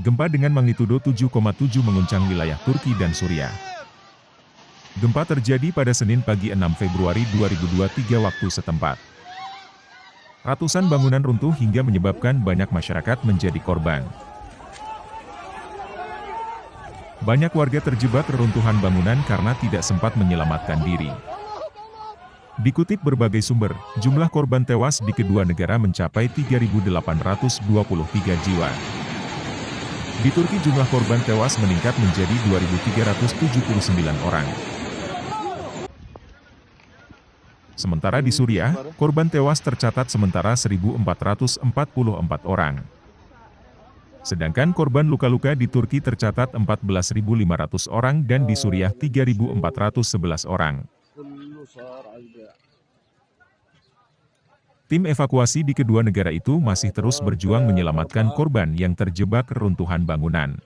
Gempa dengan magnitudo 7,7 mengguncang wilayah Turki dan Suriah. Gempa terjadi pada Senin pagi 6 Februari 2023 waktu setempat. Ratusan bangunan runtuh hingga menyebabkan banyak masyarakat menjadi korban. Banyak warga terjebak reruntuhan bangunan karena tidak sempat menyelamatkan diri. Dikutip berbagai sumber, jumlah korban tewas di kedua negara mencapai 3.823 jiwa. Di Turki jumlah korban tewas meningkat menjadi 2.379 orang. Sementara di Suriah, korban tewas tercatat sementara 1.444 orang. Sedangkan korban luka-luka di Turki tercatat 14.500 orang dan di Suriah 3.411 orang. Tim evakuasi di kedua negara itu masih terus berjuang menyelamatkan korban yang terjebak reruntuhan bangunan.